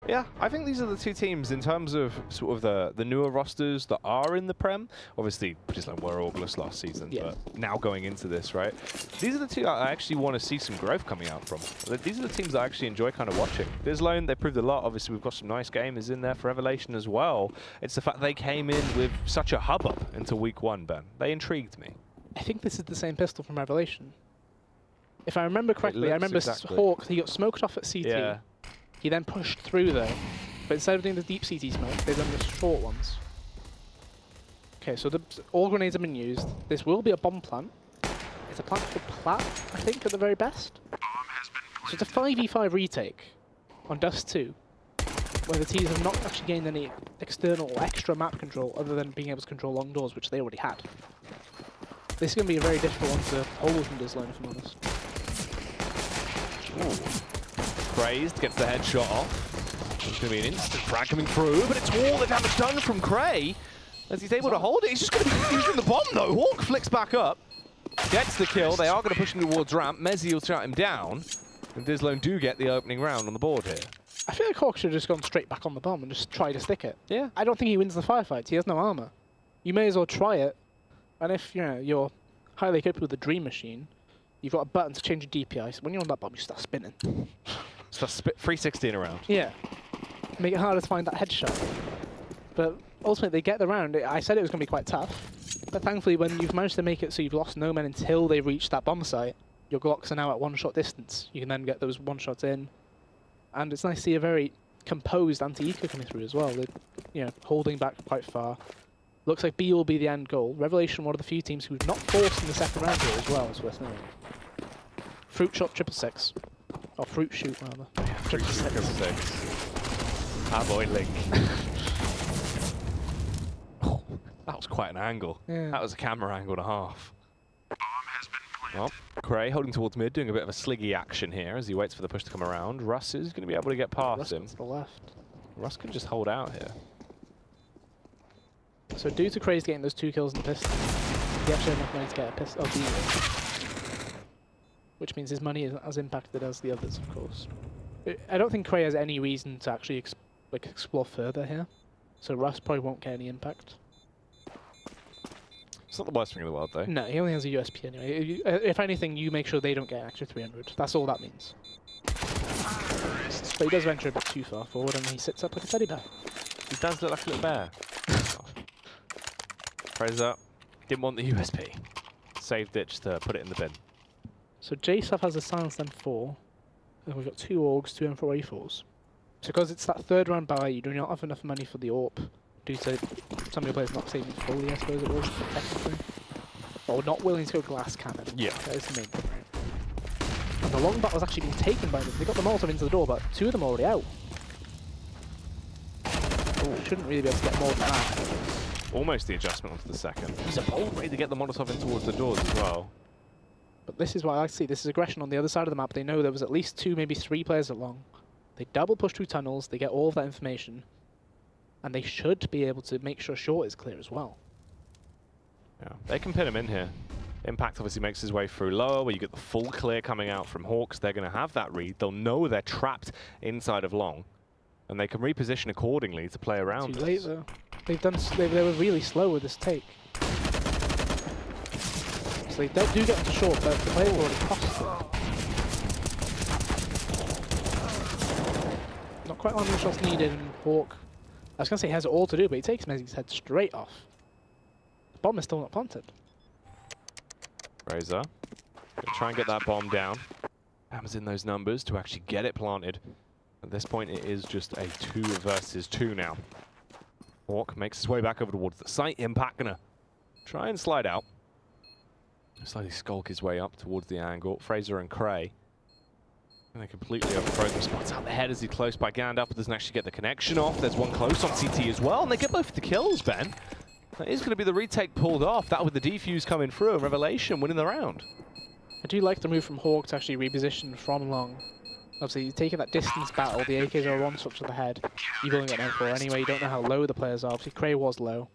Yeah, I think these are the two teams in terms of sort of the newer rosters that are in the Prem. Obviously, dizLown were August last season, but now going into this, right? These are the two I actually want to see some growth coming out from. These are the teams I actually enjoy kind of watching. dizLown, they proved a lot. Obviously, we've got some nice gamers in there for Revelation as well. It's the fact they came in with such a hubbub into week 1, Ben. They intrigued me. I think this is the same pistol from Revelation. If I remember correctly, I remember Hawk, he got smoked off at CT. Yeah. He then pushed through there, but instead of doing the deep CT smoke, they've done the short ones. Okay, so all grenades have been used. This will be a bomb plant. It's a plant for plat, I think, at the very best. So it's a 5v5 retake on Dust 2, where the teams have not actually gained any external or extra map control other than being able to control long doors, which they already had. This is going to be a very difficult one to hold from dizLown, if I'm honest. Ooh. Crazed gets the headshot off. It's going to be an instant frag coming through, but it's all the damage done from Cray as he's able to hold it. He's just going to be using the bomb though. Hawk flicks back up, gets the kill. They are going to push him towards ramp. Mezzi will shut him down, and dizLown do get the opening round on the board here. I feel like Hawk should have just gone straight back on the bomb and just try to stick it. Yeah. I don't think he wins the firefight. He has no armor. You may as well try it, and if you're highly equipped with the Dream Machine, you've got a button to change your DPI. So when you're on that bomb, you start spinning. Start 316 around. Yeah. Make it harder to find that headshot. But ultimately, they get the round. I said it was going to be quite tough. But thankfully, when you've managed to make it so you've lost no men until they reach that bomb site, your Glocks are now at one-shot distance. You can then get those one-shots in. And it's nice to see a very composed anti-eco coming through as well. They're, holding back quite far. Looks like B will be the end goal. Revelation, one of the few teams who've not forced in the second round here as well, is worth knowing. Fruit shot 666. Or fruit shoot, rather. Yeah, fruit shoot 666. Avoid link. Oh, that was quite an angle. Yeah. That was a camera angle and a half. Well, Cray holding towards mid, doing a bit of a sliggy action here as he waits for the push to come around. Russ is going to be able to get past him. To the left. Russ can just hold out here. So due to Craze getting those 2 kills in the pistol, he actually had enough money to get a pistol. Which means his money isn't as impacted as the others, of course. I don't think Cray has any reason to actually explore further here. So Russ probably won't get any impact. It's not the worst thing in the world, though. No, he only has a USP anyway. If anything, you make sure they don't get an extra 300. That's all that means. But he does venture a bit too far forward and he sits up like a teddy bear. He does look like a little bear. Fraser didn't want the USP. Saved it just to put it in the bin. So JSUF has a silenced M4, and we've got 2 AUGs, 2 M4 A4s. So because it's that third round buy, you do not have enough money for the AWP, due to some of your players not saving fully, I suppose it was, technically. Or not willing to go glass cannon. Yeah. That is the main thing, right? And the long battle's actually been taken by them. They got the Molotov into the door, but 2 of them are already out. Ooh, shouldn't really be able to get more than that. Almost the adjustment onto the second. He's a bold way to get the Molotov in towards the doors as well. But this is what I see. This is aggression on the other side of the map. They know there was at least 2, maybe 3 players along. They double push through tunnels. They get all of that information. And they should be able to make sure short is clear as well. Yeah, they can pin him in here. Impact obviously makes his way through lower, where you get the full clear coming out from Hawks. They're going to have that read. They'll know they're trapped inside of long. And they can reposition accordingly to play around. Too late, though. They were really slow with this take. So they do get into short, but the play already cost them. Not quite on the shots needed, and Hawk, I was going to say he has it all to do, but he takes Mezzi's head straight off. The bomb is still not planted. Razor, gonna try and get that bomb down. Hammers in those numbers to actually get it planted. At this point, it is just a 2 versus 2 now. Hawk makes his way back over towards the site. Impact gonna try and slide out. Slowly skulk his way up towards the angle. Fraser and Cray. And they completely overthrow the spots out the head as he's close by Gandalf, but doesn't actually get the connection off. There's one close on CT as well, and they get both the kills, Ben. That is going to be the retake pulled off. That with the defuse coming through and Revelation winning the round. I do like the move from Hawk to actually reposition from long. Obviously, you're taking that distance battle. The AKs are one swap to the head. You've only got an M4 anyway. You don't know how low the players are. Obviously, Cray was low.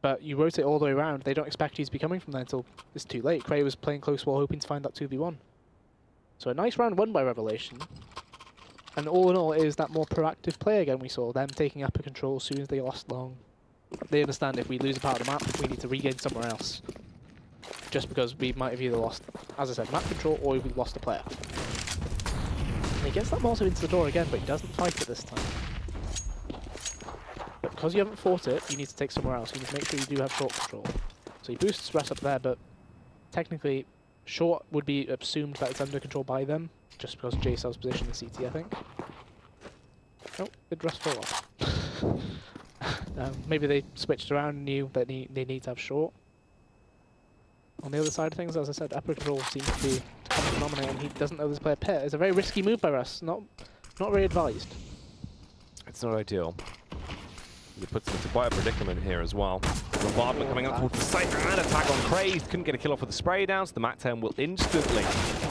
But you rotate all the way around. They don't expect you to be coming from there until it's too late. Cray was playing close wall, hoping to find that 2v1. So a nice round won by Revelation. And all in all, it is that more proactive play again we saw, them taking upper control as soon as they lost long. They understand if we lose a part of the map, we need to regain somewhere else. Just because we might have either lost, as I said, map control, or we've lost a player. And he gets that Molotov into the door again, but he doesn't fight it this time. But because you haven't fought it, you need to take somewhere else. You need to make sure you do have short control. So he boosts Russ up there, but technically, short would be assumed that it's under control by them, just because JSL's position in CT, I think. Oh, did Russ fall off? Maybe they switched around and knew that they need to have short. On the other side of things, as I said, upper control seems to be the common denominator, and he doesn't know this player pit. It's a very risky move by Russ, not very advised. It's not ideal. It puts him into quite a predicament here as well. Bombardment coming up towards the site, and attack on Crazed. Couldn't get a kill off with the spray down, so the MAC-10 will instantly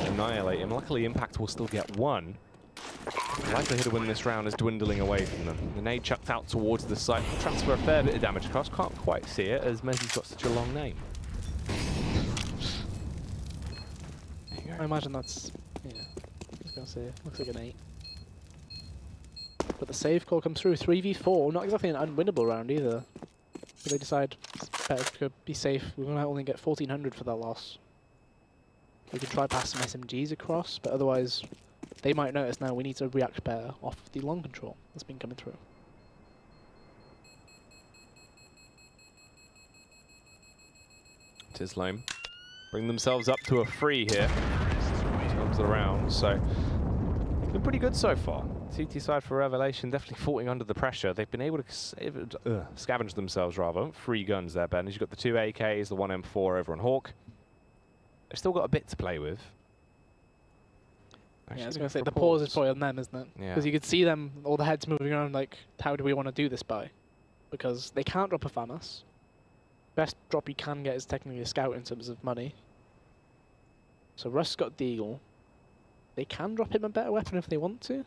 annihilate him. Luckily, Impact will still get one. The likelihood of winning this round is dwindling away from them. The nade chucked out towards the site will transfer a fair bit of damage across. Can't quite see it, as Mezzi's got such a long name. I imagine that's, yeah, I was going to say, looks like an 8. But the save call comes through, 3v4, not exactly an unwinnable round either. But they decide it's better to be safe. We're going to only get 1400 for that loss. We can try pass some SMGs across, but otherwise they might notice now we need to react better off the long control that's been coming through. dizLown bring themselves up to a 3 here. Comes around, so been pretty good so far. CT side for Revelation definitely falling under the pressure. They've been able to scavenge themselves rather. 3 guns there, Ben. You've got the 2 AKs, the 1 M4 over on Hawk. They've still got a bit to play with. Yeah, I was going to say, the pause is probably on them, isn't it? Yeah. Because you could see them, all the heads moving around like, how do we want to do this by? Because they can't drop a FAMAS. Best drop you can get is technically a scout in terms of money. So Russ got Deagle. They can drop him a better weapon if they want to.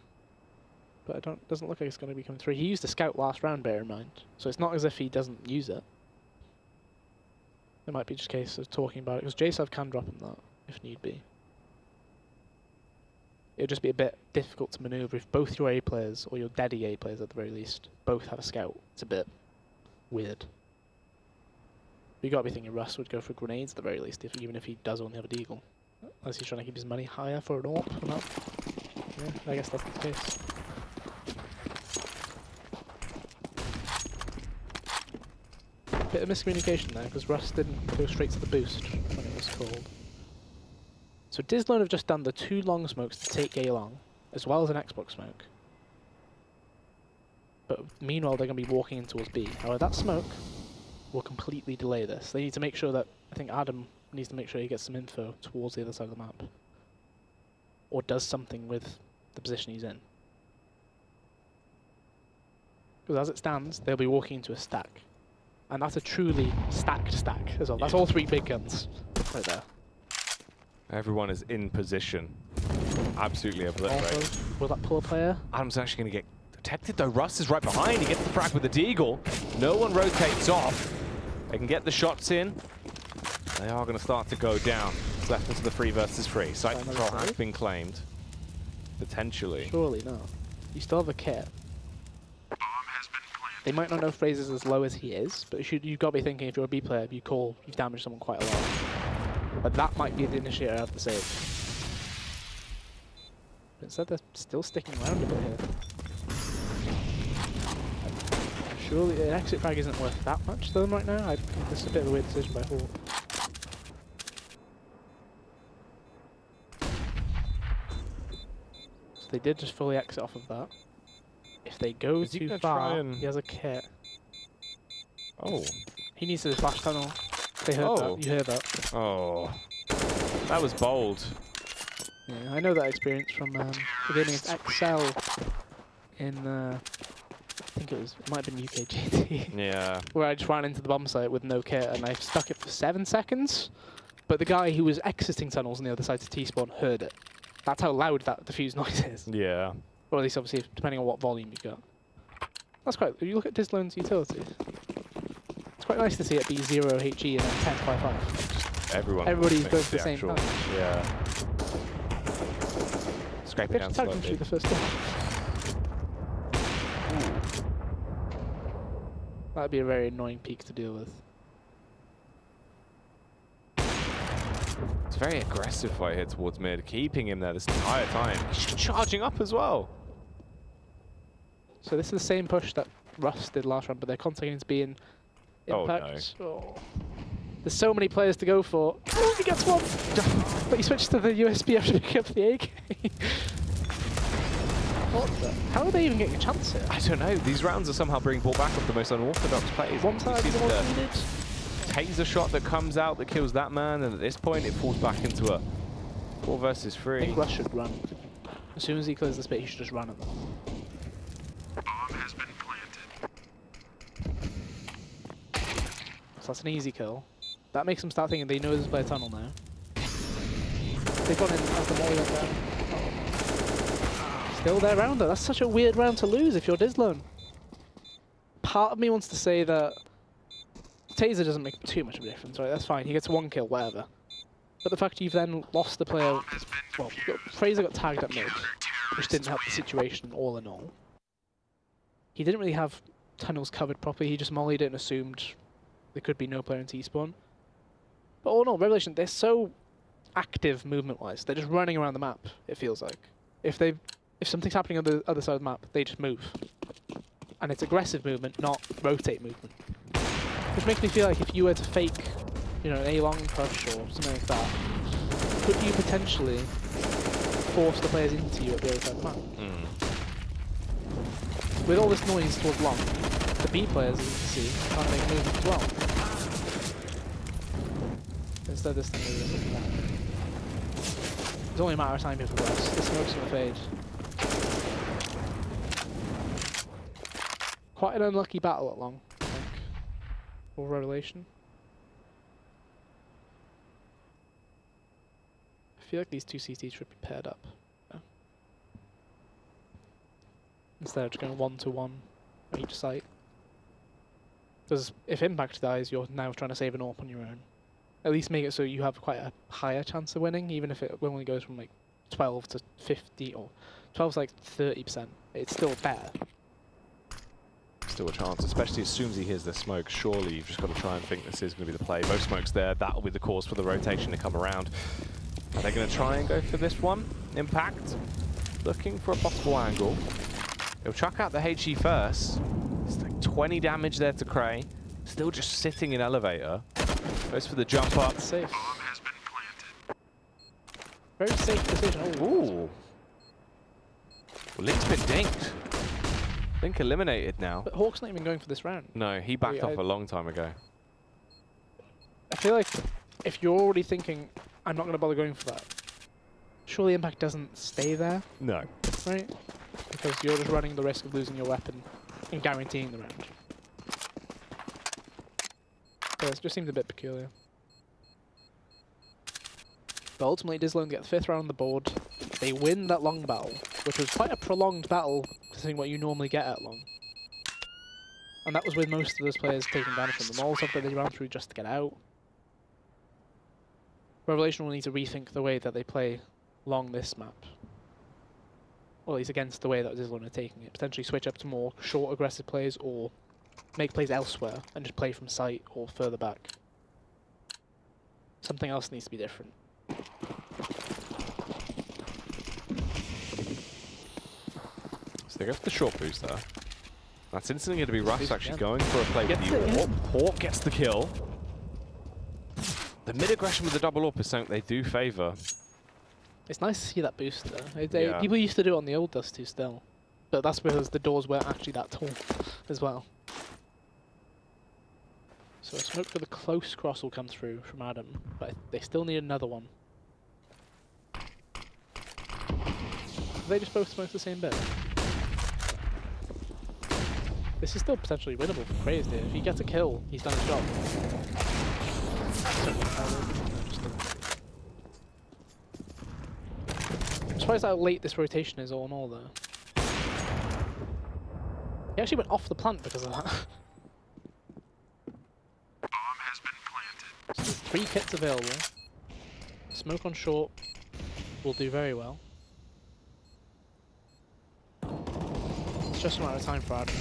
But it doesn't look like it's going to be coming through. He used the scout last round, bear in mind. So it's not as if he doesn't use it. It might be just a case of talking about it, because JSAV can drop him that, if need be. It would just be a bit difficult to maneuver if both your A players, or your dead EA players at the very least, both have a scout. It's a bit weird. You got to be thinking Russ would go for grenades at the very least, even if he does only have a deagle. Unless he's trying to keep his money higher for an AWP. Yeah, I guess that's the case. Bit of miscommunication there, because Russ didn't go straight to the boost when it was called. So dizLown have just done the 2 long smokes to take A long, as well as an Xbox smoke. But meanwhile, they're going to be walking in towards B. However, that smoke will completely delay this. They need to make sure that, I think Adam needs to make sure he gets some info towards the other side of the map. Or does something with the position he's in. Because as it stands, they'll be walking into a stack. And that's a truly stacked stack as well. That's all 3 big guns right there. Everyone is in position. Absolutely obliterated. Also, will that pull a player? Adam's actually going to get detected though. Russ is right behind. He gets the frag with the deagle. No one rotates off. They can get the shots in. They are going to start to go down. It's left into the 3 versus 3. Site control has been claimed. Potentially. Surely not. You still have a kit. They might not know Fraser's as low as he is, but you've got to be thinking if you're a B player, you've damaged someone quite a lot. But that might be the initiator of the save. But instead they're still sticking around a bit here. Surely an exit frag isn't worth that much to them right now. This is a bit of a weird decision by Hawk. So they did just fully exit off of that. If they go too far, he has a kit. Oh. He needs to flash tunnel. They heard that. You heard that. Oh. That was bold. Yeah, I know that experience from the game against XL in, I think it might have been UKGT. Yeah. Where I just ran into the bomb site with no kit and I stuck it for 7 seconds. But the guy who was exiting tunnels on the other side to T-spawn heard it. That's how loud that diffuse noise is. Yeah. Or at least, obviously, depending on what volume you've got. That's quite... If you look at dizLown's utility, it's quite nice to see it be 0 HE and then 10-5-5. Everybody's going for the same time. Yeah. Scraping down slightly. The first one. That'd be a very annoying peak to deal with. It's a very aggressive fight here towards mid, keeping him there this entire time. He's charging up as well. So this is the same push that Rust did last round, but they're constantly being impact. Oh, no. Oh. There's so many players to go for. Oh, he gets one! But he switched to the USB after picking up the AK. What the? How are they even getting a chance here? I don't know. These rounds are somehow being brought back with the most unorthodox plays. One time is the one needed. Taser shot that comes out that kills that man, and at this point it falls back into a 4 versus 3. I think Rush should run. As soon as he clears the space, he should just run at them. Bomb has been planted. So that's an easy kill. That makes them start thinking they know there's a player tunnel now. They've gone in as the molly went down. Still their round though. That's such a weird round to lose if you're dizLown. Part of me wants to say that Taser doesn't make too much of a difference, right? That's fine. He gets 1 kill, whatever. But the fact you've then lost the player... Well, Fraser got tagged at mid, which didn't help the situation all in all. He didn't really have tunnels covered properly. He just mollied it and assumed there could be no player in T-spawn. But all in all, Revelation, they're so active movement-wise. They're just running around the map, it feels like. If something's happening on the other side of the map, they just move. And it's aggressive movement, not rotate movement. Which makes me feel like if you were to fake, you know, an A-long push or something like that, could you potentially force the players into you at the other side of the map? With all this noise towards long, the B players, as you can see, can't make a movement as well. Instead this thing is looking back. It's only a matter of time here for us. The smoke's gonna fade. Quite an unlucky battle at long, I think. For Revelation. I feel like these two CTs should be paired up. Yeah. Instead of just going 1-to-1 on each site. Because if Impact dies, you're now trying to save an AWP on your own. At least make it so you have quite a higher chance of winning, even if it only goes from like 12 to 50, or 12 is like 30%. It's still better. Still a chance, especially as soon as he hears the smoke. Surely you've just got to try and think this is going to be the play. Both smokes there, that'll be the cause for the rotation to come around. Are they going to try and go for this one? Impact, looking for a possible angle. He'll chuck out the HE first. It's like 20 damage there to Cray. Still just sitting in elevator. Goes for the jump up. Safe. Bomb has been planted. Very safe decision. Oh, Ooh. Well, Link's been dinked. Link eliminated now. but Hawk's not even going for this round. No, he backed off a long time ago. I feel like if you're already thinking, I'm not going to bother going for that, surely Impact doesn't stay there, No. right? Because you're just running the risk of losing your weapon and guaranteeing the round. So it just seems a bit peculiar. But ultimately, dizLown get the 5th round on the board. They win that long battle, which was quite a prolonged battle, considering what you normally get at long. And that was with most of those players taking damage from the mall stuff that they ran through just to get out. Revelation will need to rethink the way that they play along this map. Or at least against the way that dizLown are taking it. Potentially switch up to more short aggressive plays, or make plays elsewhere and just play from sight or further back. Something else needs to be different. So they go for the short boost there. That's instantly going to be Russ actually going for a play with the Gets it, AWP. Hawk gets the kill. The mid-aggression with the double AWP is something they do favour. It's nice to see that boost though. Yeah. People used to do it on the old Dust 2 still. But that's because the doors weren't actually that tall as well. So a smoke for the close cross will come through from Adam, but they still need another one. They just both smoke the same bit. This is still potentially winnable for Craze here. If he gets a kill, he's done his job. I'm surprised how late this rotation is all in all though. He actually went off the plant because of that. Bomb has been planted. So there's 3 kits available. Smoke on short will do very well. It's just a matter of time for Adam.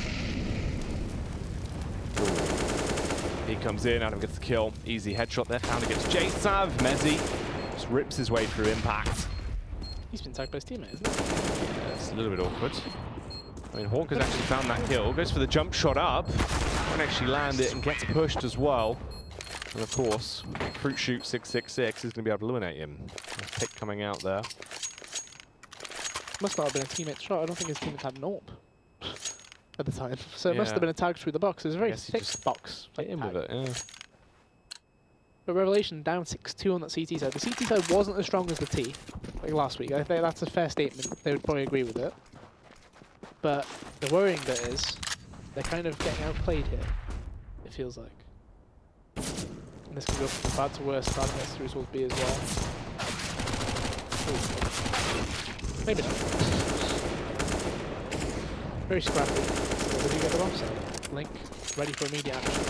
He comes in, Adam gets the kill. Easy headshot there, found against J-Sav. Mezzi just rips his way through impact. He's been tagged by his teammate, isn't he? Yeah, it's a little bit awkward. I mean, Hawk has actually found that kill. Goes for the jump shot up. Won't actually land it and gets pushed as well. And of course, Fruit Shoot 666 is going to be able to eliminate him. A pick coming out there. Must not have been a teammate's shot. I don't think his teammate had an AWP at the time. So it must have been a tag through the box. It was a very thick box. Like In with it, yeah. But Revelation down 6-2 on that CT side. The CT side wasn't as strong as the T, like last week. I think that's a fair statement. They would probably agree with it. But the worrying bit is they're kind of getting outplayed here, it feels like. And this can go from bad to worse. Bad gets through towards B as well. Ooh. Maybe not. Very scrappy. So they do get the wrong side. Link ready for immediate action.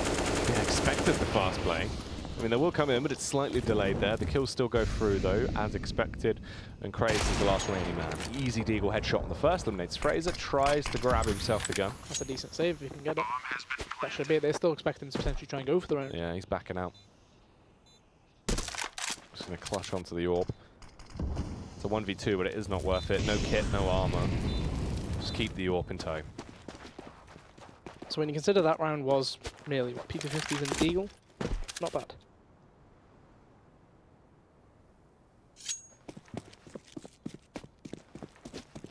Yeah, expected the fast play. I mean, they will come in, but it's slightly delayed there. The kills still go through, though, as expected. And Craze is the last remaining man. Easy deagle headshot on the first, eliminates Fraser, tries to grab himself the gun. That's a decent save if you can get it. That should be it. They're still expecting to potentially try and go for the round. Yeah, he's backing out. Just going to clutch onto the orb. It's a 1v2, but it is not worth it. No kit, no armor. Just keep the orb in tow. So when you consider that round was merely, what, P250s and deagle? Not bad.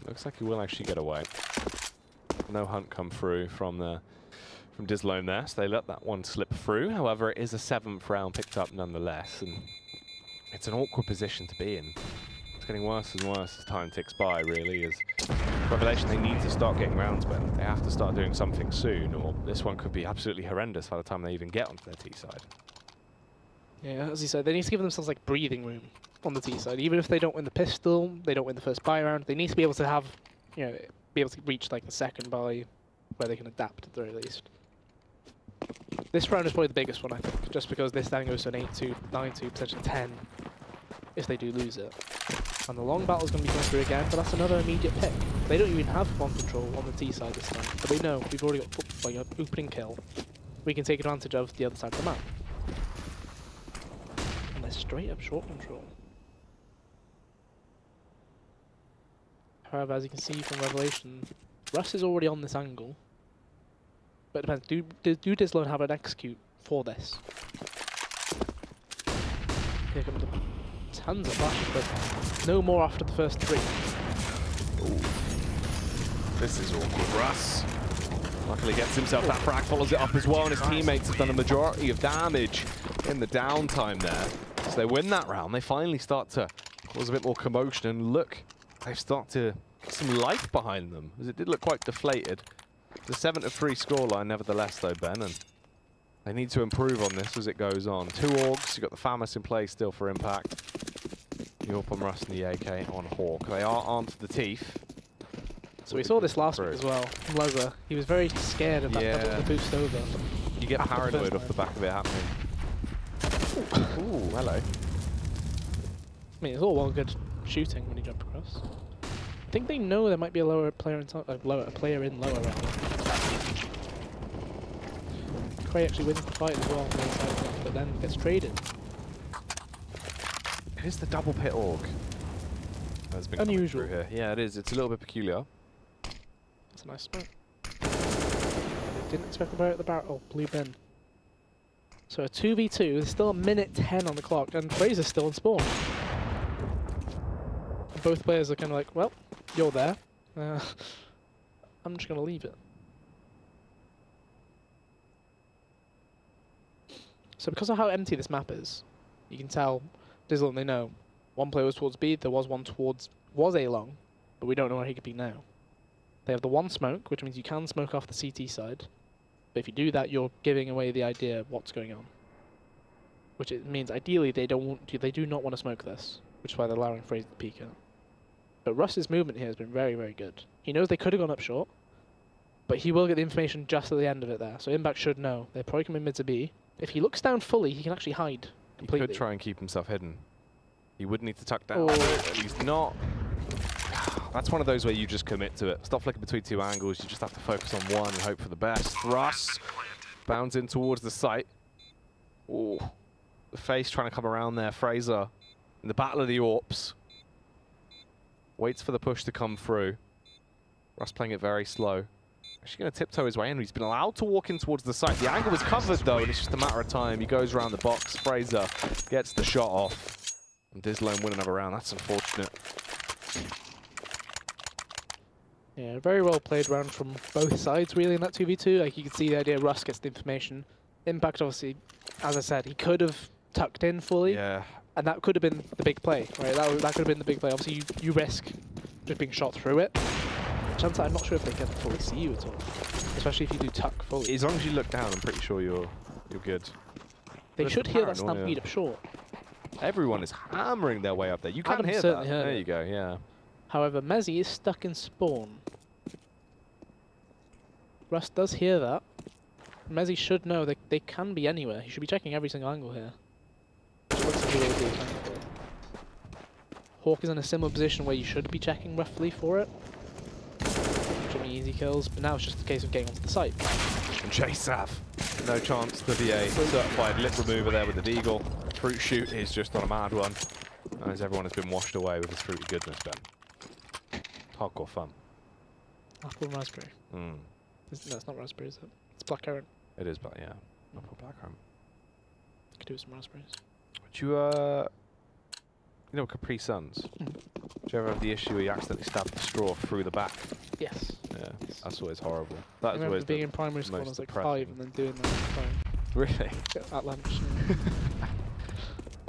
Looks like he will actually get away. No hunt come through from dizLown there, so they let that one slip through. However, it is a 7th round picked up nonetheless, and it's an awkward position to be in. It's getting worse and worse as time ticks by, really. As Revelation, they need to start getting rounds better. They have to start doing something soon, or this one could be absolutely horrendous by the time they even get onto their T side. Yeah, as you said, they need to give themselves like breathing room on the T side. Even if they don't win the pistol, they don't win the first buy round, they need to be able to have, you know, be able to reach like the second buy where they can adapt at the very least. This round is probably the biggest one, I think, just because this then goes to an 8-2, 9-2, potentially 10 if they do lose it. And the long battle is going to be going through again, but that's another immediate pick. They don't even have bomb control on the T side this time, but they know we've already got an opening kill. We can take advantage of the other side of the map. And they're straight up short control. However, as you can see from Revelation, Russ is already on this angle. But it depends, do dizLown have an execute for this? Here comes the tons of flashes, but no more after the first 3. Ooh. This is awkward. Russ luckily gets himself that frag, follows it up as well, and his teammates have done a majority of damage in the downtime there. So they win that round. They finally start to cause a bit more commotion, and look, they start to get some life behind them, as it did look quite deflated. It's a 7-3 scoreline nevertheless though, Ben, and they need to improve on this as it goes on. 2 orgs, you've got the FAMAS in play still for impact. The AWP on Russ and the AK on Hawk. They are armed to the teeth. So we saw this last week as well. Leza, he was very scared of that the boost over. You get paranoid off the back of it happening. Ooh, hello. I mean, it's all well good shooting when you jump across. I think they know there might be a lower player in lower round. Cray actually wins the fight as well, but then gets traded. It is the double pit org. That's been unusual. Here. Yeah, it is. It's a little bit peculiar. That's a nice smoke. Didn't expect the barrel at the barrel. Oh, blue bin. So a 2v2. There's still a minute 10 on the clock, and Fraser's still in spawn. Both players are kind of like, well, you're there. I'm just going to leave it. So because of how empty this map is, you can tell dizLown, they know one player was towards B, there was one towards A long, but we don't know where he could be now. They have the one smoke, which means you can smoke off the CT side, but if you do that, you're giving away the idea of what's going on. Which it means ideally they do not want to smoke this, which is why they're allowing Fraser to peek out. But Russ's movement here has been very, very good. He knows they could have gone up short, but he will get the information just at the end of it there. So Impact should know. They're probably coming mid to B. If he looks down fully, he can actually hide completely. He could try and keep himself hidden. He would need to tuck down, but he's not. That's one of those where you just commit to it. Stop flicking between 2 angles. You just have to focus on one and hope for the best. Russ Bounds in towards the site. Ooh. The face trying to come around there. Fraser in the battle of the Orps. Waits for the push to come through. Russ playing it very slow. Actually going to tiptoe his way in. He's been allowed to walk in towards the site. The angle was covered though, and it's just a matter of time. He goes around the box. Fraser gets the shot off. And dizLown win another round. That's unfortunate. Yeah, very well played round from both sides really in that 2v2. Like you can see the idea Russ gets the information. Impact obviously, as I said, he could have tucked in fully. Yeah. And that could have been the big play, right? That could have been the big play. Obviously you risk just being shot through it. Chance I'm not sure if they can fully see you at all. Especially if you do tuck fully. As long as you look down, I'm pretty sure you're good. They should hear that paranoia. stampede up short. Everyone is hammering their way up there. You can Adam hear that. certainly heard There it. you go, yeah. However, Mezzy is stuck in spawn. Russ does hear that. Mezzy should know that they can be anywhere. He should be checking every single angle here. Which looks like he will do, thankfully. Hawk is in a similar position where you should be checking roughly for it. Which will be easy kills, but now it's just a case of getting onto the site. And Chase Sav, no chance to be a certified lip remover there with the Deagle. Fruit shoot is just on a mad one, as everyone has been washed away with his fruity goodness, Ben. Hardcore fun. Apple and raspberry. No, it's not raspberry, is it? It's blackcurrant. It is, but yeah. Apple blackcurrant. Could do with some raspberries. Would you, you know Capri Suns? Do you ever have the issue where you accidentally stab the straw through the back? Yes. Yeah, Yes. that's always horrible. I That is remember always being the in primary school when I was most like depressing. 5 and then doing that at time. Really? At lunch.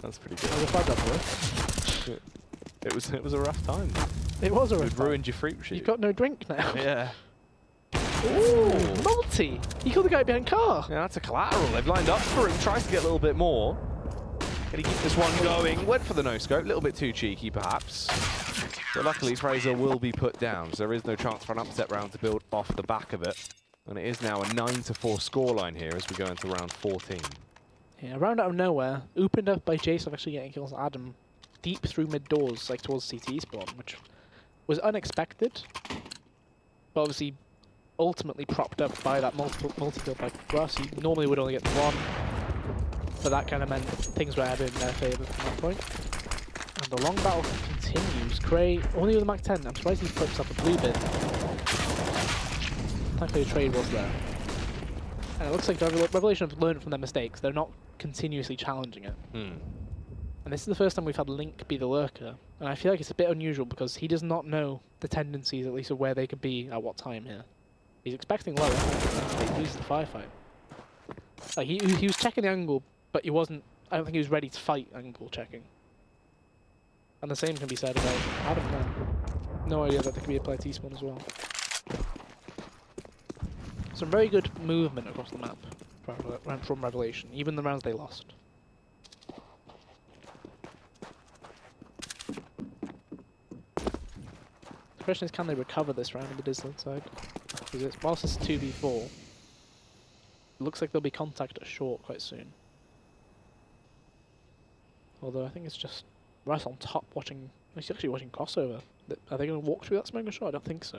That's pretty I was a good. flag up It was a rough time. It was a It rough ruined your fruit shoot. You've got no drink now. Yeah. Ooh, multi! You killed the guy behind car! Yeah, that's a collateral. They've lined up for him. Tries to get a little bit more. Can he keep this one going? Went for the no-scope. A little bit too cheeky, perhaps. But luckily, Fraser will be put down, so there is no chance for an upset round to build off the back of it. And it is now a 9-4 scoreline here as we go into round 14. Yeah, round out of nowhere, opened up by Jason actually getting kills on Adam deep through mid doors, like towards CT spawn, which was unexpected. But obviously, ultimately propped up by that multi-kill by Russ. He normally would only get one, but that kind of meant things were ever in their favour from that point. And the long battle continues. Cray, only with a Mach 10. I'm surprised he puts up a blue bin. Thankfully the trade was there. And it looks like Revelation have learned from their mistakes. They're not continuously challenging it. And this is the first time we've had Link be the lurker. And I feel like it's a bit unusual because he does not know the tendencies, at least, of where they could be at what time here. He's expecting lower, but he loses the firefight. Like he was checking the angle, but he wasn't. I don't think he was ready to fight angle checking. And the same can be said about Adam there. No idea that there could be a player T-spawn as well. Some very good movement across the map from Revelation, even the rounds they lost. The question is, can they recover this round on the dizLown side? Because whilst it's 2v4, it looks like there'll be contact at short quite soon. Although I think it's just Russ on top watching. He's actually watching crossover. Are they going to walk through that smoke or shot? I don't think so.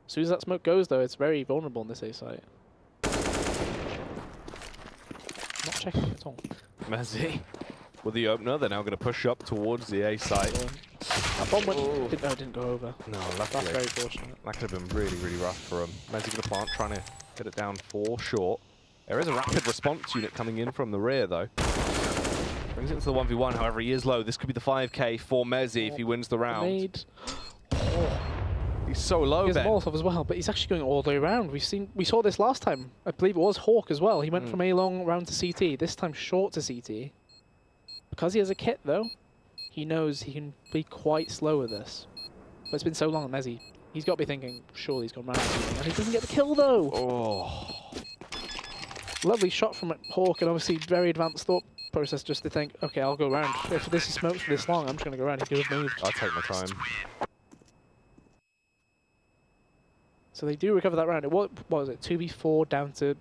As soon as that smoke goes, though, it's very vulnerable on this A site. Not checking it at all. Mezzy with the opener. They're now going to push up towards the A site. That bomb went. Didn't go over. No, That's luckily. very fortunate. That could have been really, really rough for him. Mezzy going to plant, trying to get it down 4 short. There is a rapid response unit coming in from the rear, though. Brings it into the 1v1, however, he is low. This could be the 5k for Mezzy if he wins the round. Oh. He's so low, He has Ben. Molotov as well, but he's actually going all the way around. We saw this last time. I believe it was Hawk as well. He went from A long round to CT, this time short to CT. Because he has a kit, though, he knows he can be quite slow with this. But it's been so long at Mezzy. He's got to be thinking, surely he's gone round. And he doesn't get the kill, though. Oh. Lovely shot from Hawk, and obviously very advanced thought process just to think, okay, I'll go round. If this is smoked for this long, I'm just going to go round. He could have moved. I'll take my time. So they do recover that round. What was it? 2v4 down to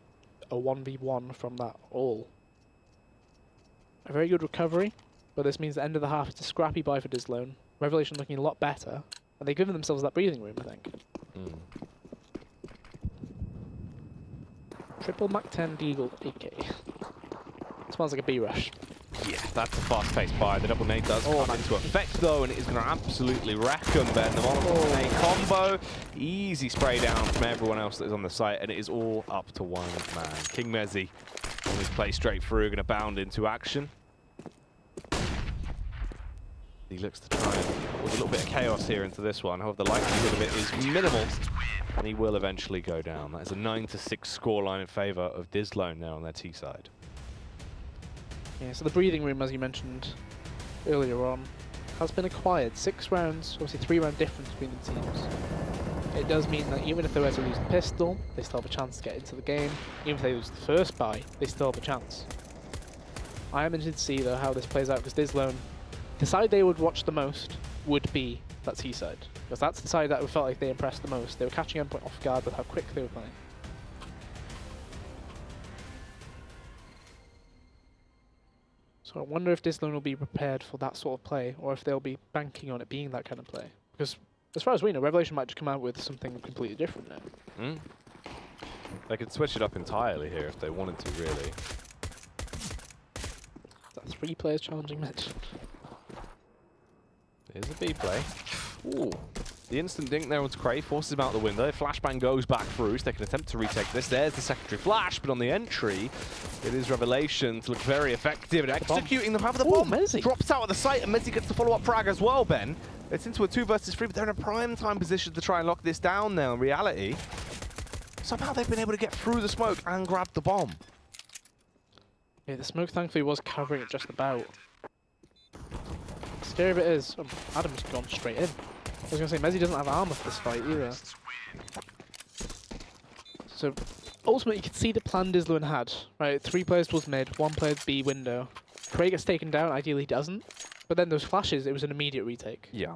a 1v1 from that all. A very good recovery, but this means the end of the half it's a scrappy buy for dizLown. Revelation looking a lot better, and they've given themselves that breathing room, I think. Triple Mac 10 Deagle AK. Smells like a B rush. Yeah, that's a fast-paced buy. The double nade does come into effect though, and it is going to absolutely wreck them, Ben. The Molotov nade combo, easy spray down from everyone else that is on the site, and it is all up to one man. King Mezzi on his play straight through, going to bound into action. He looks to try and cause a little bit of chaos here into this one. However, the likelihood of it is minimal, and he will eventually go down. That is a 9-6 scoreline in favour of dizLown now on their T side. Yeah, so the breathing room, as you mentioned earlier on, has been acquired. 6 rounds, obviously 3-round difference between the teams. It does mean that even if they were to lose the pistol, they still have a chance to get into the game. Even if they lose the first buy, they still have a chance. I am interested to see, though, how this plays out, because dizLown, the side they would watch the most would be that T side. Because that's the side that we felt like they impressed the most. They were catching Endpoint off guard with how quick they were playing. So I wonder if dizLown will be prepared for that sort of play, or if they'll be banking on it being that kind of play. Because as far as we know, Revelation might just come out with something completely different now. They could switch it up entirely here if they wanted to, really. Is that 3 players challenging match? Here's a B play. Ooh. The instant dink there onto Cray, forces him out the window. Flashbang goes back through, so they can attempt to retake this. There's the secondary flash, but on the entry, it is Revelation to look very effective at executing the power of the bomb. Mezzi drops out of the site, and Mezzi gets the follow-up frag as well, Ben. It's into a 2 versus 3, but they're in a prime time position to try and lock this down now. In reality, somehow they've been able to get through the smoke and grab the bomb. Yeah, the smoke thankfully was covering it just about. Scary if it is. Adam's gone straight in. I was going to say, Mezzi doesn't have armor for this fight either. So, ultimately, you can see the plan dizLown had. Right, 3 players towards mid, 1 player B window. Cray gets taken down, ideally doesn't. But then those flashes, it was an immediate retake. Yeah.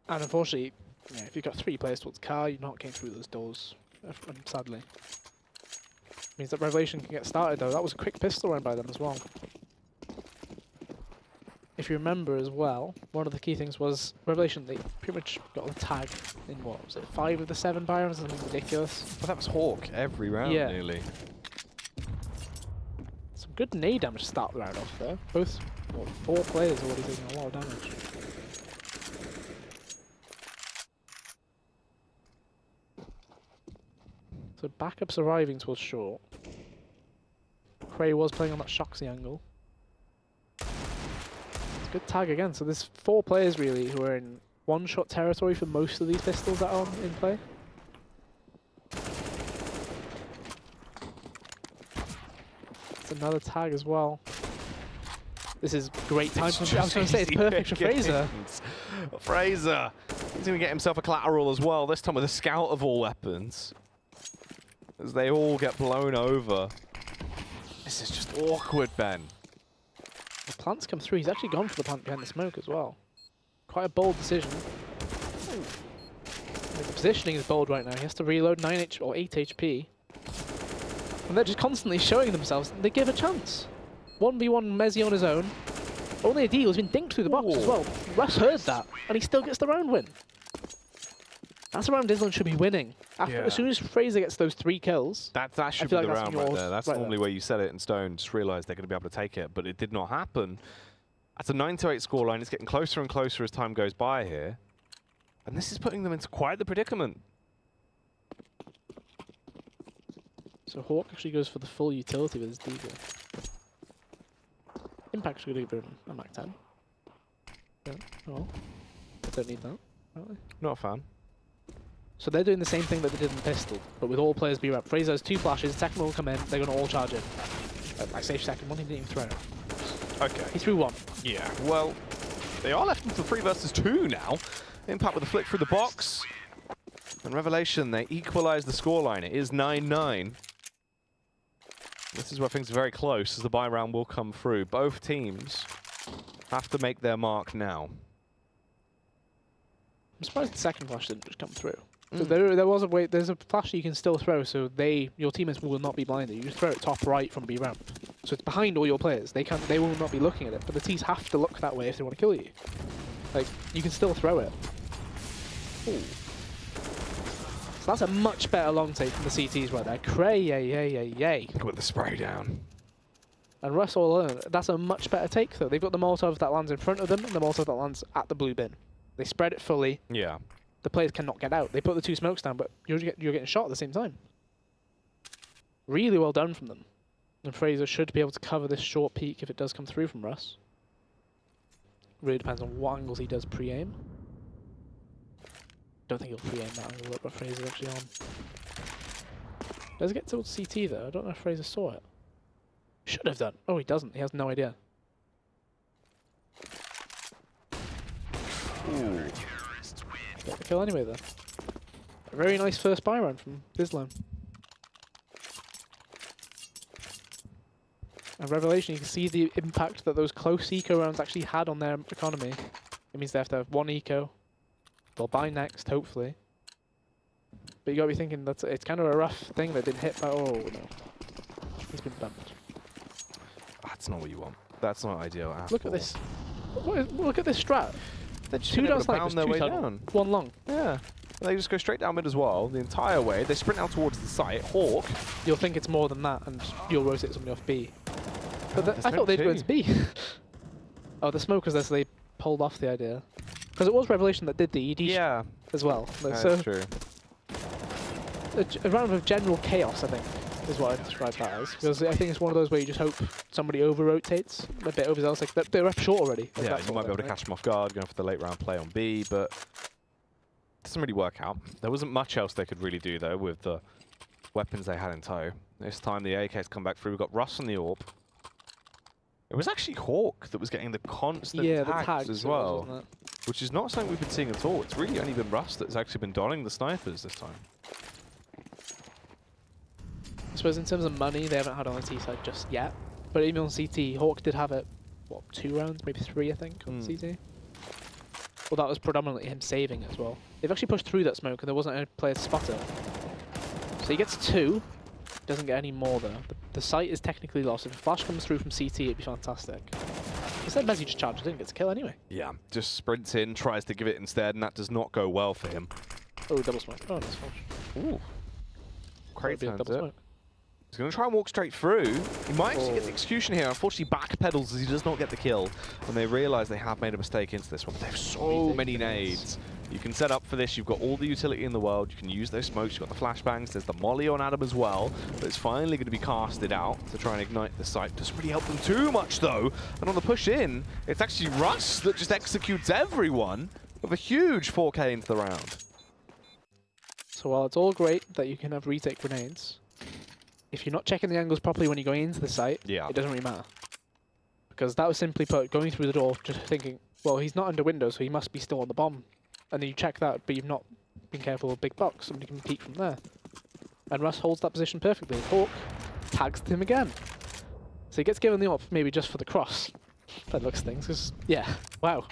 And unfortunately, yeah, if you've got 3 players towards car, you're not getting through those doors, sadly. Means that Revelation can get started though. That was a quick pistol round by them as well. If you remember as well, one of the key things was Revelation, they pretty much got the tag in, what was it, 5 of the 7 buy rounds, something ridiculous. Well, that was Hawk every round, nearly. Some good nade damage to start the round off there. Both, what, 4 players already taking a lot of damage. So backups arriving towards short. Cray was playing on that Shoxy angle. Good tag again. So there's 4 players really who are in one-shot territory for most of these pistols that are in play. It's another tag as well. This is great time for I was going to say it's perfect for Fraser. Fraser! He's going to get himself a collateral as well, this time with a scout of all weapons. As they all get blown over. This is just awkward, Ben. The plant's come through. He's actually gone for the plant behind the smoke as well. Quite a bold decision. The positioning is bold right now. He has to reload 8 HP. And they're just constantly showing themselves. They give a chance. 1v1 Mezzi on his own. Only a deal has been dinked through the box as well. Russ heard that, and he still gets the round win. That's a round dizLown should be winning. As soon as Fraser gets those 3 kills, that should be the round right there. That's normally where you set it in stone. Just realised they're going to be able to take it, but it did not happen. That's a 9-8 scoreline. It's getting closer and closer as time goes by here. And this is putting them into quite the predicament. So Hawk actually goes for the full utility with his Deagle. Impact's going to give him a Mac 10. Yeah, well, don't need that, apparently. Not a fan. So they're doing the same thing that they did in the pistol, but with all players B-Rap. Fraser has 2 flashes, the second one will come in, they're going to all charge in. I say second one, he didn't even throw. Okay. He threw 1. Yeah, well, they are left into 3 versus 2 now. Impact with a flick through the box. And Revelation, they equalise the scoreline. It is 9-9. This is where things are very close, as the buy round will come through. Both teams have to make their mark now. I'm surprised the second flash didn't just come through. So there was a way. There's a flash you can still throw, so your teammates will not be blinded. You just throw it top right from B ramp, so it's behind all your players. They will not be looking at it, but the T's have to look that way if they want to kill you. Like you can still throw it. Ooh. So that's a much better long take from the CTs right there. Cray, yay. With the spray down. And Russ all alone, that's a much better take though. They've got the Molotov that lands in front of them and the Molotov that lands at the blue bin. They spread it fully. Yeah. The players cannot get out. They put the 2 smokes down, but you're getting shot at the same time. Really well done from them. And Fraser should be able to cover this short peek if it does come through from Russ. Really depends on what angles he does pre-aim. Don't think he'll pre-aim that angle that Fraser's actually on. Does it get towards CT though? I don't know if Fraser saw it. Should have done. Oh, he doesn't. He has no idea. Ooh. Got the kill anyway though. A very nice first buy round from dizLown. And Revelation, you can see the impact that those close eco rounds actually had on their economy. It means they have to have 1 eco. They'll buy next, hopefully. But you gotta be thinking that it's kind of a rough thing that didn't hit by. Oh no. He's been bumped. That's not what you want. That's not ideal at Look all. at this. Look at this strat. They're just 2 been able down to snipers, pound their 2 way tunnel, down. 1 long. Yeah. And they just go straight down mid as well, the entire way. They sprint out towards the site. Hawk. You'll think it's more than that, and you'll rotate somebody off B. But There's I thought they'd go two. into B. Oh, the smoke was there, so they pulled off the idea. Because it was Revelation that did the ED as well. That's So true. a round of general chaos, I think, is what I'd describe that as. Because I think it's one of those where you just hope somebody over-rotates, a bit overzealous. Like, they're up short already. Like Yeah, that you might sort be of able to thing, catch them off guard, going for the late round play on B, but it doesn't really work out. There wasn't much else they could really do, though, with the weapons they had in tow. This time the AK's come back through. We've got Russ on the AWP. It was actually Hawk that was getting the constant the tags tags as it well, was, wasn't which is not something we've been seeing at all. It's really only been Russ that's actually been donning the snipers this time. I suppose in terms of money, they haven't had on the T side just yet. But even on CT, Hawk did have it, what, 2 rounds, maybe 3, I think, on CT. Well, that was predominantly him saving it as well. They've actually pushed through that smoke, and there wasn't any player to spot it. So he gets 2, doesn't get any more though. The site is technically lost. If a flash comes through from CT, it'd be fantastic. Instead, Messi just charges in, gets a kill anyway. Yeah, just sprints in, tries to give it instead, and that does not go well for him. Oh, double smoke. Oh, nice flash. Ooh. Great That'd be a turns double it. smoke. He's going to try and walk straight through. He might actually get the execution here. Unfortunately, backpedals as he does not get the kill. And they realise they have made a mistake into this one. They have so many nades. You can set up for this. You've got all the utility in the world. You can use those smokes. You've got the flashbangs. There's the molly on Adam as well. But it's finally going to be casted out to try and ignite the site. Doesn't really help them too much, though. And on the push in, it's actually Russ that just executes everyone with a huge 4K into the round. So while it's all great that you can have retake grenades, if you're not checking the angles properly when you're going into the site, it doesn't really matter. Because that was simply put, going through the door, just thinking, well, he's not under window, so he must be still on the bomb. And then you check that, but you've not been careful with big box. Somebody can peek from there. And Russ holds that position perfectly. Hawk tags him again. So he gets given the op, maybe just for the cross. That looks things, because, yeah, wow.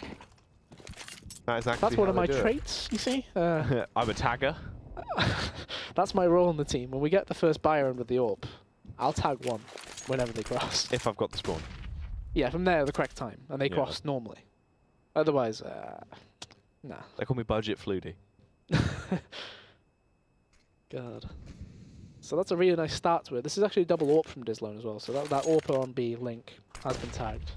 That is actually That's one of my traits, you see? I'm a tagger. That's my role in the team. When we get the first buy round with the AWP, I'll tag 1 whenever they cross. If I've got the spawn. Yeah, from there, the correct time. And they cross normally. Otherwise, nah. They call me Budget Flutie. God. So that's a really nice start to it. This is actually a double AWP from dizLown as well. So that AWP on B link has been tagged.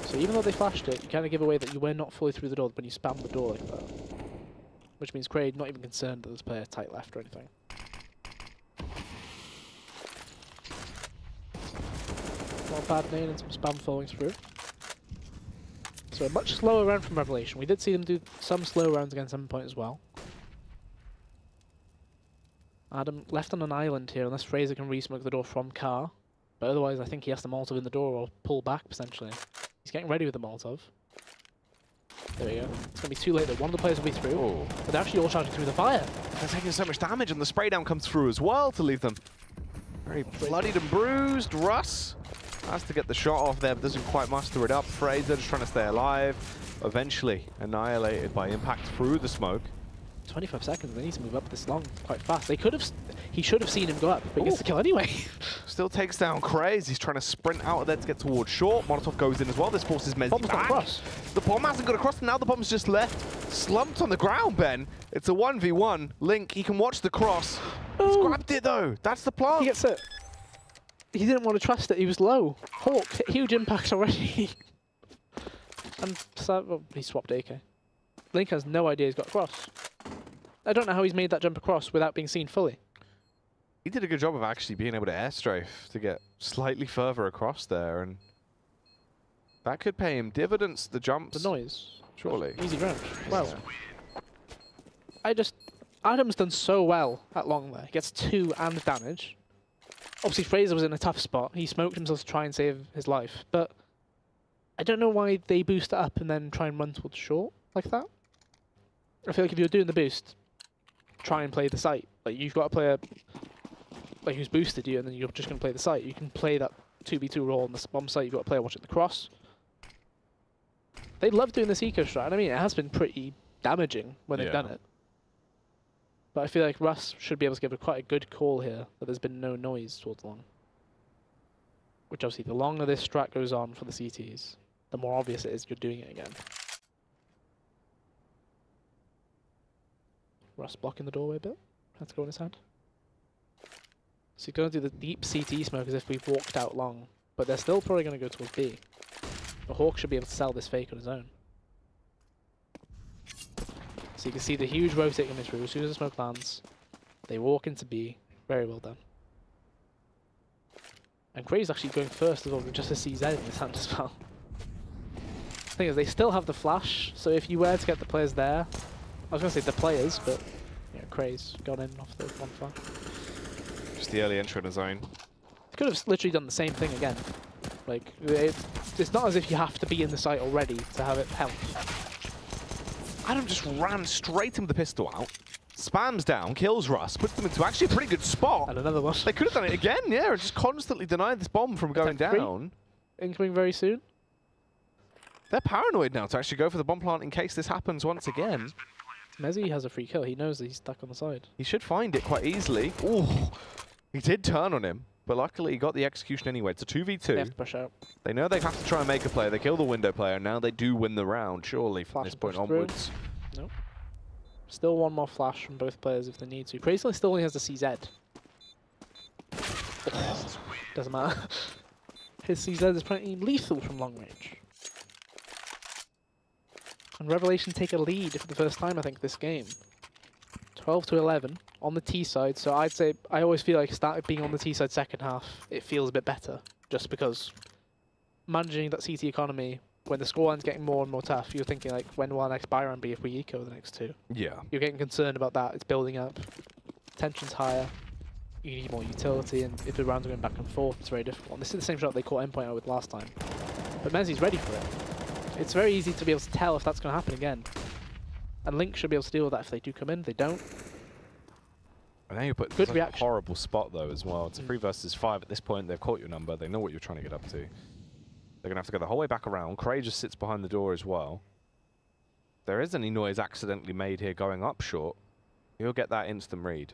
So even though they flashed it, you kind of give away that you were not fully through the door when you spam the door like that. Which means Craig not even concerned that there's a player tight left or anything. Not a bad nade and some spam following through. So a much slower round from Revelation. We did see them do some slow rounds against some point as well. Adam left on an island here unless Fraser can re-smoke the door from car. But otherwise I think he has to Molotov in the door or pull back potentially. He's getting ready with the Molotov. There we go. It's going to be too late though. One of the players will be through. Ooh. But they're actually all charging through the fire. They're taking so much damage and the spray down comes through as well to leave them very bloodied and bruised. Russ has to get the shot off there but doesn't quite muster it up. Fraser just trying to stay alive. Eventually annihilated by impact through the smoke. 25 seconds. They need to move up this long quite fast. They could have. He should have seen him go up, but he gets the kill anyway. Still takes down Craze. He's trying to sprint out of there to get towards short. Molotov goes in as well. This forces Mezzi Bomb's not back. across. The bomb hasn't got across, and now the bomb's just left slumped on the ground, Ben. It's a 1v1. Link, he can watch the cross. He's grabbed it, though. That's the plan. He gets it. He didn't want to trust it. He was low. Hawk, huge impact already. And so, well, he swapped AK. Link has no idea he's got across. I don't know how he's made that jump across without being seen fully. He did a good job of actually being able to airstrafe to get slightly further across there, and that could pay him dividends, the jumps. The noise. Surely. Easy ground. Well, Adam's done so well at long there. He gets 2 and damage. Obviously, Fraser was in a tough spot. He smoked himself to try and save his life, but I don't know why they boost it up and then try and run towards short like that. I feel like if you're doing the boost, try and play the site. Like, you've got a player like who's boosted you, and then you're just going to play the site. You can play that 2v2 role on the bomb site. You've got a player watching the cross. They love doing this eco strat, and I mean, it has been pretty damaging when they've done it. But I feel like Russ should be able to give quite a good call here that there's been no noise towards long. Which obviously, the longer this strat goes on for the CTs, the more obvious it is you're doing it again. Russ blocking the doorway a bit. Had to go in his hand. So he's going to do the deep CT smoke as if we've walked out long. But they're still probably going to go towards B. The Hawk should be able to sell this fake on his own. So you can see the huge rotate coming through. As soon as the smoke lands, they walk into B. Very well done. And Craig's actually going first as well, with just a CZ in his hand as well. The thing is, they still have the flash, so if you were to get the players there, I was going to say the players, but yeah, Craig's gone in off the one flash. Just the early entry in the zone. They could have literally done the same thing again. Like, it's not as if you have to be in the site already to have it help. Adam just ran straight into the pistol out, spams down, kills Russ, puts them into actually a pretty good spot. And another one. They could have done it again, yeah, and just constantly denied this bomb from going down. Incoming very soon. They're paranoid now to actually go for the bomb plant in case this happens once again. Mezzi has a free kill. He knows that he's stuck on the side. He should find it quite easily. Ooh, he did turn on him, but luckily he got the execution anyway. It's a 2v2. They have to push out. They know they have to try and make a play. They kill the window player, and now they do win the round, surely, from Flash this point push onwards. Nope. Still one more flash from both players if they need to. Crazy still only has the CZ. Doesn't matter. His CZ is pretty lethal from long range. And Revelation take a lead for the first time, I think, this game. 12 to 11 on the T side. So I'd say I always feel like being on the T side second half, it feels a bit better. Just because managing that CT economy, when the scoreline's getting more and more tough, you're thinking like, when will our next buy round be if we eco the next 2? Yeah. You're getting concerned about that. It's building up. Tension's higher. You need more utility, and if the rounds are going back and forth, it's very difficult. And this is the same shot they caught endpoint out with last time. But Mezzi's ready for it. It's very easy to be able to tell if that's going to happen again. And Link should be able to deal with that if they do come in. They don't. And now you're put in a horrible spot, though, as well. It's a 3 versus 5 at this point. They've caught your number. They know what you're trying to get up to. They're going to have to go the whole way back around. Cray just sits behind the door as well. If there is any noise accidentally made here going up short, you'll get that instant read.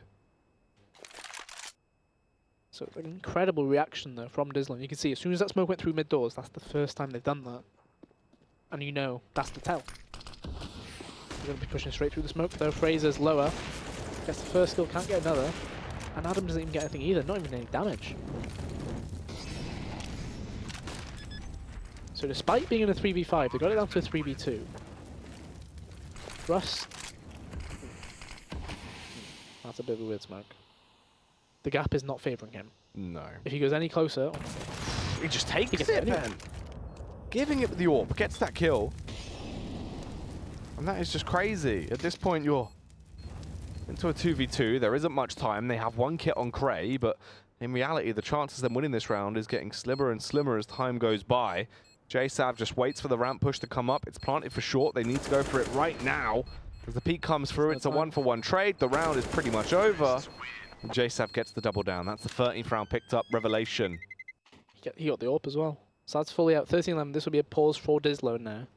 So an incredible reaction, though, from dizLown. You can see as soon as that smoke went through mid doors, that's the first time they've done that. And you know, that's the tell. They're going to be pushing straight through the smoke, though. Fraser's lower. Gets the first kill, can't get another. And Adam doesn't even get anything either, not even any damage. So despite being in a 3v5, they got it down to a 3v2. Russ. That's a bit of a weird smoke. The gap is not favouring him. No. If he goes any closer... He just takes it, anyway. then. Giving it the AWP, gets that kill. And that is just crazy. At this point, you're into a 2v2. There isn't much time. They have one kit on Cray, but in reality, the chances of them winning this round is getting slimmer and slimmer as time goes by. JSav just waits for the ramp push to come up. It's planted for short. They need to go for it right now. As the peak comes through, it's a 1-for-1 trade. The round is pretty much over. And JSav gets the double down. That's the 13th round picked up. Revelation. He got the AWP as well. So that's fully out. 13-11. This will be a pause for dizLown now.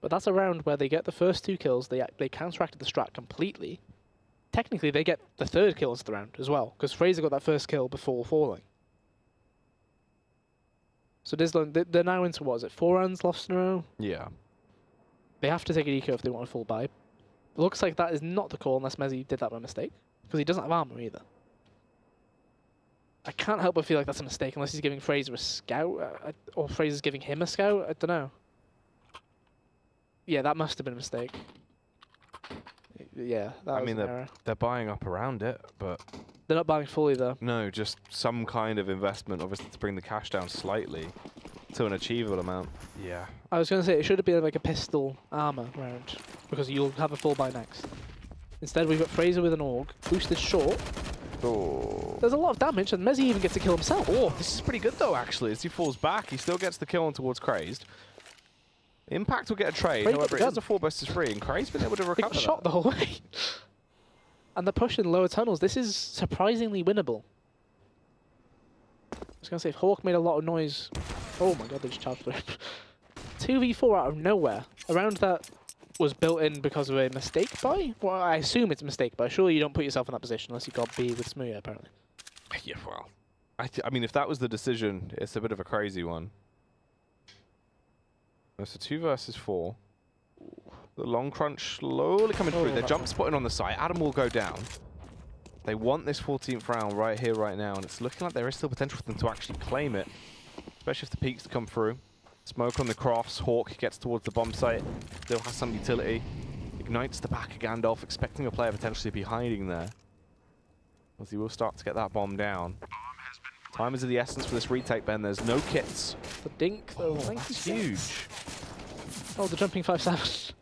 But that's a round where they get the first 2 kills, they counteracted the strat completely. Technically, they get the 3rd kill into the round as well, because Fraser got that first kill before falling. So dizLown, they're now into, what is it, 4 rounds lost in a row? Yeah. They have to take an eco if they want a full buy. It looks like that is not the call unless Mezzy did that by mistake, because he doesn't have armor either. I can't help but feel like that's a mistake unless he's giving Fraser a scout, or Fraser's giving him a scout. I don't know. Yeah, that must have been a mistake. Yeah, that was an error. They're buying up around it, but They're not buying fully though. no, just some kind of investment, obviously, to bring the cash down slightly to an achievable amount. Yeah. I was going to say it should have been like a pistol armor round because you'll have a full buy next. Instead, we've got Fraser with an AUG, boosted short. Oh. There's a lot of damage, and Mezzy even gets to kill himself. Oh, this is pretty good though, actually. As he falls back, he still gets the kill on towards Crazed. Impact will get a trade, however, it is a 4 versus 3, and Crazed been able to He recover got shot that. the whole way. And they're pushing lower tunnels. This is surprisingly winnable. I was going to say, if Hawk made a lot of noise... Oh my god, they just charged through. 2v4 out of nowhere. A round that was built in because of a mistake buy? Well, I assume it's a mistake buy. Surely you don't put yourself in that position unless you got B with Smooya, apparently. Yeah, well, I mean, if that was the decision, it's a bit of a crazy one. So 2 versus 4. The long crunch slowly coming through. They're jump spotting on the site. Adam will go down. They want this 14th round right here, right now, and it's looking like there is still potential for them to actually claim it, especially if the peaks come through. Smoke on the cross. Hawk gets towards the bomb site. Still has some utility. Ignites the back of Gandalf, expecting a player potentially to be hiding there. As he will start to get that bomb down. Time is of the essence for this retake, Ben. There's no kits. The dink, though. That's huge. Oh, the jumping 5-7.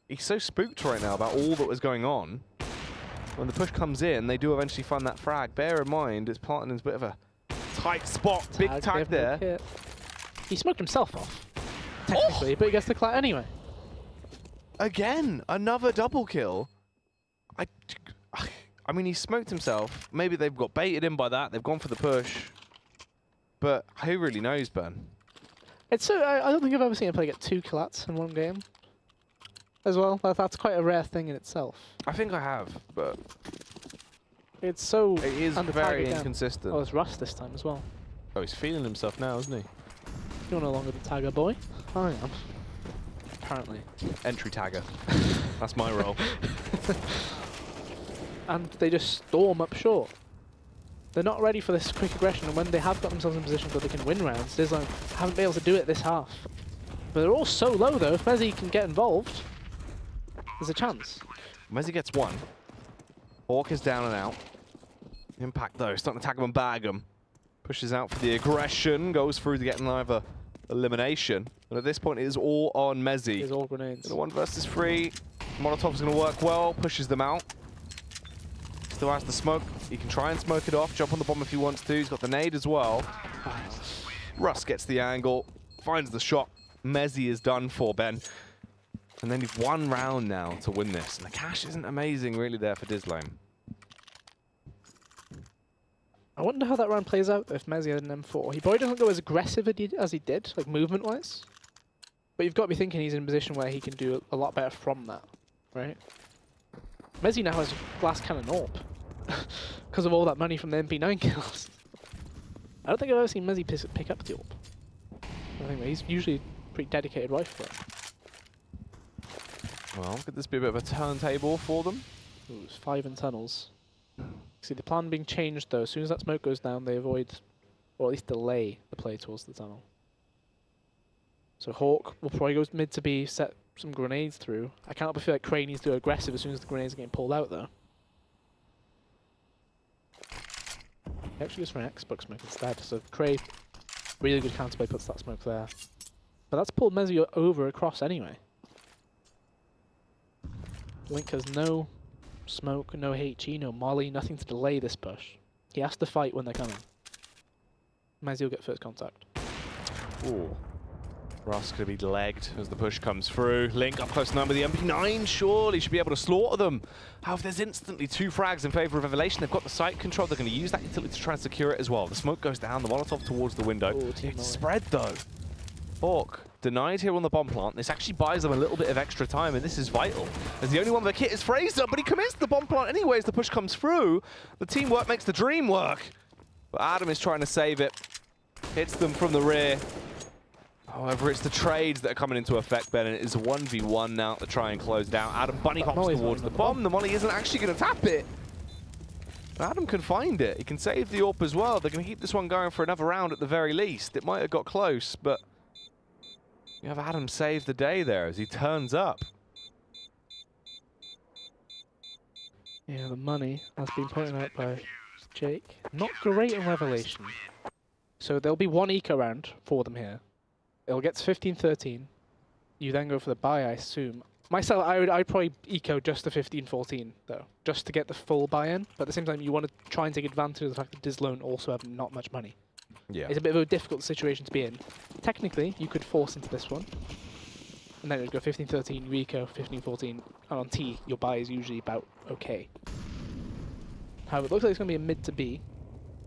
He's so spooked right now about all that was going on. When the push comes in, they do eventually find that frag. Bear in mind, it's planted in a bit of a tight spot. Big tag there. He smoked himself off, technically, but he gets the clat anyway. Again, another double kill. I mean, he smoked himself. Maybe they've got baited in by that. They've gone for the push. But who really knows, Ben? It's so I don't think I've ever seen a player get 2 clats in one game. As well, that's quite a rare thing in itself. I think I have, but it's so. it is very inconsistent. Oh, it's Rust this time as well. Oh, he's feeling himself now, isn't he? You're no longer the tagger boy. I am. Apparently. Entry tagger. That's my role. And they just storm up short. They're not ready for this quick aggression, and when they have got dizLown in position where they can win rounds, dizLown haven't been able to do it this half. But they're all so low though, if Mezzy can get involved, there's a chance. Mezzy gets 1. Hawk is down and out. Impact though, starting to tag him and bag him. Pushes out for the aggression, goes through to get another elimination. And at this point, it is all on Mezzy. It's all grenades. 1 versus 3. Molotov's going to work well, pushes them out. Still has the smoke. He can try and smoke it off, jump on the bomb if he wants to. He's got the nade as well. Russ gets the angle, finds the shot. Mezzy is done for, Ben. And then you've 1 round now to win this. And the cash isn't amazing really there for dizLown. I wonder how that round plays out if Mezzy had an M4. He probably doesn't go as aggressive as he did, like movement-wise. But you've got to be thinking he's in a position where he can do a lot better from that, right? Mezzy now has glass cannon AWP because of all that money from the MP9 kills. I don't think I've ever seen Mezzy pick up the AWP. I think he's usually a pretty dedicated rifler. Well, could this be a bit of a turntable for them? Ooh, it's 5 in tunnels. See, the plan being changed though. As soon as that smoke goes down, they avoid, or at least delay, the play towards the tunnel. So Hawk will probably go mid to B, set some grenades through. I can't help but feel like Cray needs to go aggressive as soon as the grenades are getting pulled out though. He actually goes for an X-Book smoke instead, so Cray, really good counterplay, puts that smoke there. But that's pulled Mezzy over across anyway. Link has no smoke, no HE, no molly, nothing to delay this push. He has to fight when they're coming. Mezzy will get first contact. Ooh. Russ going to be legged as the push comes through. Link up close now with the MP9. Surely should be able to slaughter them. However, there's instantly 2 frags in favour of Revelation. They've got the site control. They're going to use that utility to try and secure it as well. The smoke goes down. The Molotov towards the window. Ooh, It's spread though. Hawk denied here on the bomb plant. This actually buys them a little bit of extra time, and this is vital. As the only one with a kit is Fraser, but he commits to the bomb plant anyway as the push comes through. The teamwork makes the dream work. But Adam is trying to save it. Hits them from the rear. However, it's the trades that are coming into effect, Ben, and it is a 1v1 now to try and close down. Adam bunny hops towards the bomb. The molly isn't actually going to tap it. Adam can find it. He can save the AWP as well. They're going to keep this one going for another round at the very least. It might have got close, but you have Adam save the day there as he turns up. Yeah, the money has been pointed out by Jake. Not great in Revelation. So there'll be one eco round for them here. It'll get to 15-13. You then go for the buy, I assume. Myself, I'd probably eco just the 15-14 though, just to get the full buy-in. But at the same time, you want to try and take advantage of the fact that dizLown also have not much money. Yeah, it's a bit of a difficult situation to be in. Technically, you could force into this one, and then it would go 15-13, you eco 15-14, and on T, your buy is usually about okay. However, it looks like it's going to be a mid to B,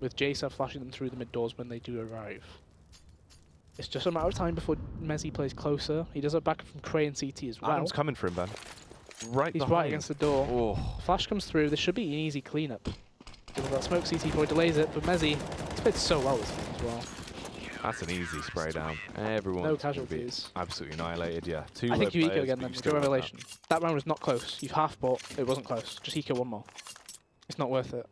with Jason flashing them through the mid doors when they do arrive. It's just a matter of time before Mezzi plays closer. He does it back from Cray and CT as well. Adam's coming for him, Ben. Right He's behind. right against the door. Oh. Flash comes through. This should be an easy cleanup. Because that smoke CT probably delays it, but Mezzi, he's played so well this game as well. That's an easy spray down. Everyone No casualties. Absolutely annihilated, yeah. I think you eco again then. Go Revelation. That round was not close. You've half bought. It wasn't close. Just eco one more. It's not worth it.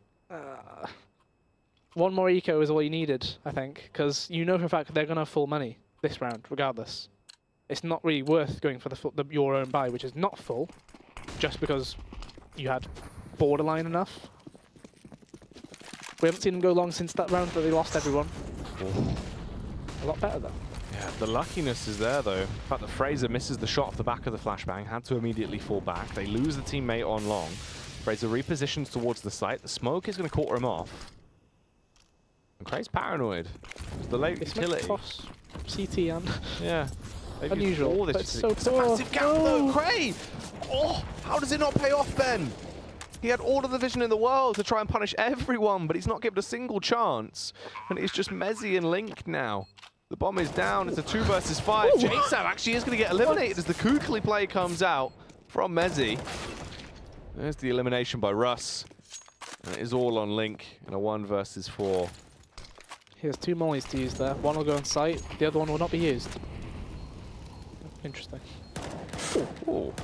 One more eco is all you needed, I think, because you know for a fact they're going to have full money this round, regardless. It's not really worth going for your own buy, which is not full, just because you had borderline enough. We haven't seen them go long since that round that they lost everyone. Oh. A lot better though. Yeah, the luckiness is there though. In fact, that Fraser misses the shot off the back of the flashbang, had to immediately fall back. They lose the teammate on long. Fraser repositions towards the site. The smoke is going to quarter him off. And Cray's paranoid. It's the late utility. Cross CT and yeah. unusual. But it's so it's a massive gap though. Cray! Oh, how does it not pay off, Ben? He had all of the vision in the world to try and punish everyone, but he's not given a single chance. And it's just Mezzi and Link now. The bomb is down. It's a 2 versus 5. Jason actually is going to get eliminated as the Kukli play comes out from Mezzi. There's the elimination by Russ. And it is all on Link in a 1 versus 4. He has 2 mollies to use there. One will go on site, the other one will not be used. Interesting. Oh,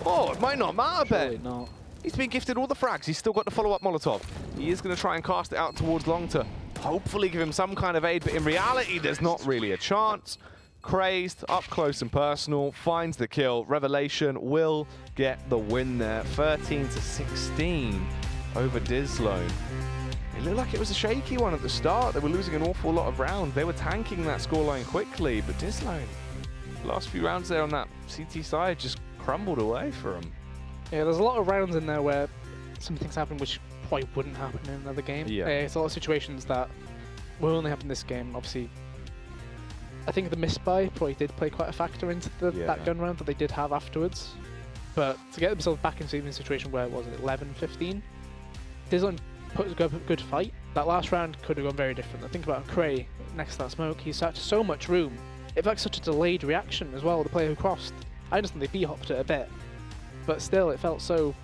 oh it might not matter, Surely Ben. not. He's been gifted all the frags. He's still got the follow-up Molotov. He is going to try and cast it out towards long to hopefully give him some kind of aid, but in reality, there's not really a chance. Crazed, up close and personal, finds the kill. Revelation will get the win there. 13-16 over dizLown. It looked like it was a shaky one at the start. They were losing an awful lot of rounds. They were tanking that scoreline quickly, but dizLown, the last few rounds there on that CT side just crumbled away for them. Yeah, there's a lot of rounds in there where some things happen which probably wouldn't happen in another game. Yeah. It's a lot of situations that will only happen in this game. Obviously, I think the misbuy probably did play quite a factor into that gun round that they did have afterwards. But to get themselves back into even a situation where, was it 11-15? dizLown put a good fight. That last round could have gone very different. I think about Cray next to that smoke. He sat so much room. It felt like such a delayed reaction as well, the player who crossed. I understand they B-hopped it a bit, but still it felt so,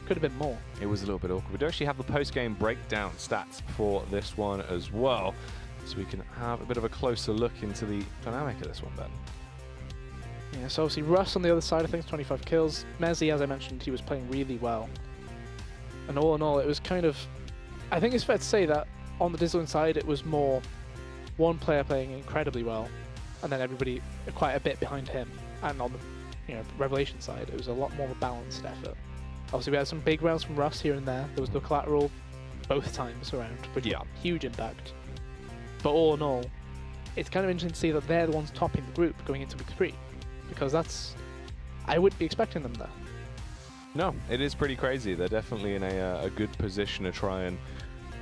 could have been more. It was a little bit awkward. We do actually have the post-game breakdown stats for this one as well, so we can have a bit of a closer look into the dynamic of this one, Ben. Yeah, so obviously Russ on the other side of things, 25 kills. Mezzi, as I mentioned, he was playing really well. And all in all, it was kind of, I think it's fair to say that on the dizLown side, it was more one player playing incredibly well, and then everybody quite a bit behind him. And on the Revelation side, it was a lot more of a balanced effort. Obviously, we had some big rounds from Russ here and there. There was no collateral both times around, which had huge impact. But all in all, it's kind of interesting to see that they're the ones topping the group going into week 3, because that's, I wouldn't be expecting them there. No, it is pretty crazy. They're definitely in a good position to try and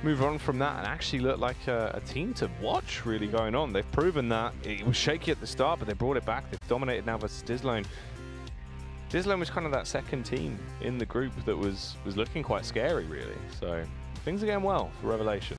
move on from that and actually look like a team to watch really going on. They've proven that. It was shaky at the start, but they brought it back. They've dominated now versus dizLown. dizLown was kind of that second team in the group that was looking quite scary, really. So things are going well for Revelation.